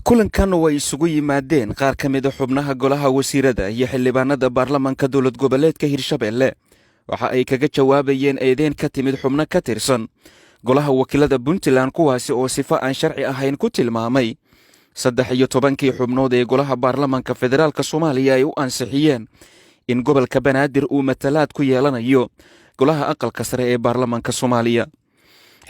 kulankan way isugu yimaadeen qaar ka mid ah xubnaha golaha wasiirada iyo xildhibaanada baarlamaanka dowlad goboleedka Hirshabelle waxa ay kaga jawaabayeen eedeyn ka timid xubno ka tirsan golaha wakiilada Puntland kuwaasi oo sifo aan sharci ahayn ku tilmaamay 13 xubnood ee golaha baarlamaanka federaalka Soomaaliya ay u ansixiyeen in gobolka Banaadir uu matalaad ku yeelanayo golaha aqalka sare ee baarlamaanka Soomaaliya.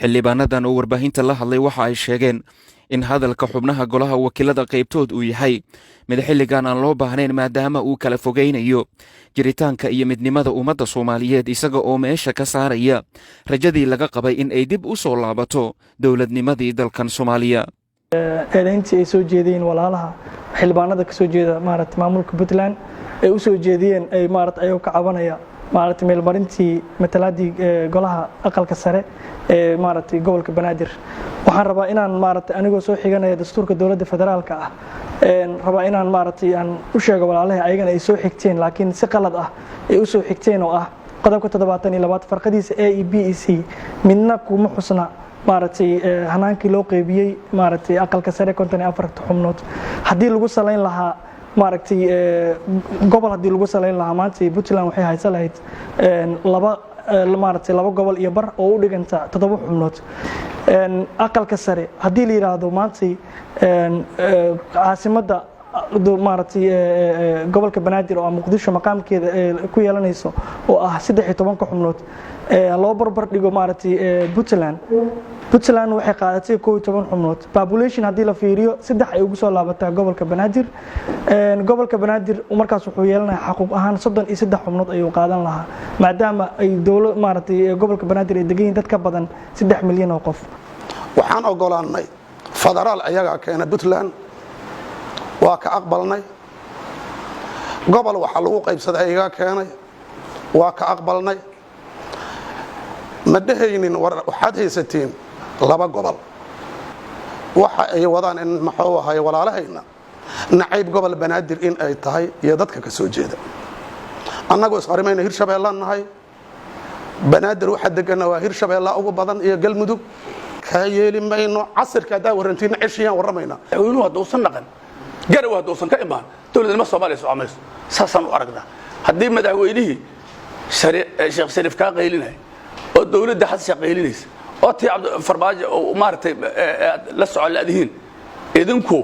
xildhibaanadan oo warbaahinta la hadlay waxa ay sheegeen in hadalka xubnaha golaha wakiilada qaybtood uu yahay mid xilligan aan loo baahnayn maadaama uu kala fogeynayo jiritaanka iyo midnimada ummadda Soomaaliyeed isaga oo meesha ka saaraya rajadii laga qabay in ay dib u soo laabato dowladnimadii dalkan Soomaaliya. eedayntii ay soo jeedeen walaalaha xildhibaanada ka soo jeeda maamulka Puntland ay u soo jeediyeen ay ayuu ka cabanaya meelmarintii matalaadii golaha aqalka sare ee gobolka Banaadir. waxaan rabaa inaan anigoo soo xiganaya dastuurka dowladda federaalka ah rabaa inaan aan u sheego walaalaha ayagana ay soo xigteen laakiin si qalad ah ay u soo xigteen oo ah qodobka 72 farqadiisa A iyo B iyo C midna kuma xusna hanaankii loo qaybiyay aqalka sare 54 xubnood haddii lagu salayn lahaa gobol haddii lagu salayn lahaa maanta Puntland waxay haysan lahayd laba gobol iyo bar oo u dhiganta 7 xubnood. aqalka sare haddii la yiraahdo maanta caasimada gobolka Banaadir oo Muqdisho maqaamkeeda ku yeelanayso oo ah 13 xubnood loo barbar dhigo Puntland waxay qaadatay 12 xubnood. population haddii la fiiriyo 3 ay ugu soo laabataa gobolka Banaadir. gobolka Banaadir markaas wuxuu yeelanayaa xaquuq ahaan 33 xubnood ayuu qaadan lahaa maadaama ay dawlad gobolka Banaadir ay degan dad ka badan 3 milyan oo qof. waxaan ogolaanay federaal ayaga keena Puntland waa ka aqbalnay gobol waxa lagu qaybsaday ayaga keenay waa ka aqbalnay ma dhahaynin waxaad haysatiin laba gobol waxa ay wadaan in maxuu ahay walaalahayna nacayb gobol Banaadir in ay tahay iyo dadka ka soo jeeda annagu isqarimayna Hirshabelle nahay Banaadir waxa deganaa waa Hirshabelle ugu badan iyo Galmudug ka yeeli mayno casirka daa warantiina cishiyaan waramayna inuu hadoosan dhaqan garaw hadoosan ka imaan dawladnimada Soomaaliya soo amayso saasan u aragnaa haddii madaxweynihii Sheekh Shariif ka qaylinay oo dawladda xas shaqeynaysa oo tii Farmaajo oo la socolaadiin idinku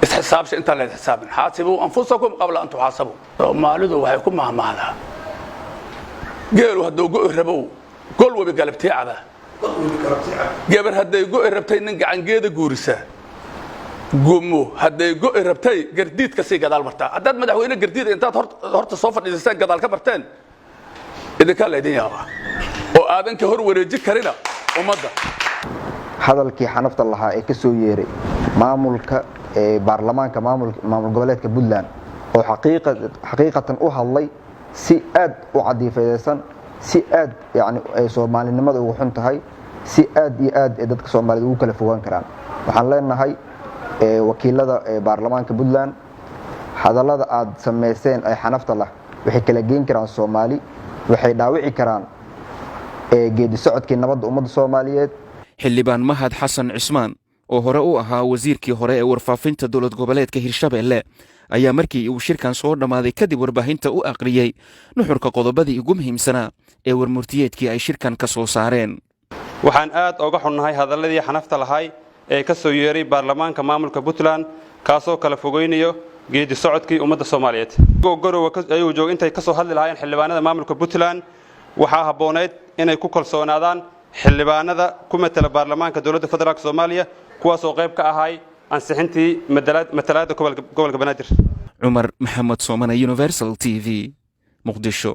isxisaabsha inta la xisaabin xaasibu anfusakum qabla an tuhasabu Soomaalidu waxay ku mahmahdaa geelu haduu go rabo gol wabi galabtii caba gabar haday go rabtay nin gacangeeda guurisa gumo haday go rabtay gardiid ka sii gadaal martaa hadad madaxweyne gardiid intaad horta soo fadhiistaan gadaal ka barteen idinka leedin yaaba oo aadan ka hor wareeji karina ummadda hadalkii xanafta lahaa ee ka soo yeeray maamulka baarlamaanka maamul goboleedka Puntland oo xaqiiqatan u hadlay si aad u cadiifaysan si aad ay Soomaalinimada ugu xun tahay si aad iyo aad dadka Soomaaliyeed ugu kala fogaan karaan waxaan leenahay wakiilada baarlamaanka Puntland hadallada aad sameyseen ay xanafta lah waxay kala geyn karaan Soomaali waxay dhaawici karaan geedi socodkii nabadda ummadda Soomaaliyeed. xildhibaan Mahad Xasan Cismaan oo hore u ahaa wasiirkii hore ee warfaafinta dowlad goboleedka Hirshabelle ayaa markii uu shirkan soo dhamaaday kadib warbaahinta u aqriyay nuxurka qodobadii ugu muhiimsanaa ee warmurtiyeedkii ay shirkan ka soo saareen. waxaan aad uga xunnahay hadalladii xanafta lahaay ee ka soo yeeray baarlamaanka maamulka Puntland kaasoo kala fogeynayo geedi socodkii ummadda Soomaaliyeed. gorow ayuu joog intay ka soo hadli lahaayeen xildhibaanada maamulka Puntland waxaa habooneed inay ku kalsoonaadaan xildhibaanada ku matala baarlamaanka dowladda federaalka Soomaaliya kuwaas oo qayb ka ahay ansixintii matalaadda gobolka Banaadir. Umar Maxamed Soomane, Universal TV, Muqdisho.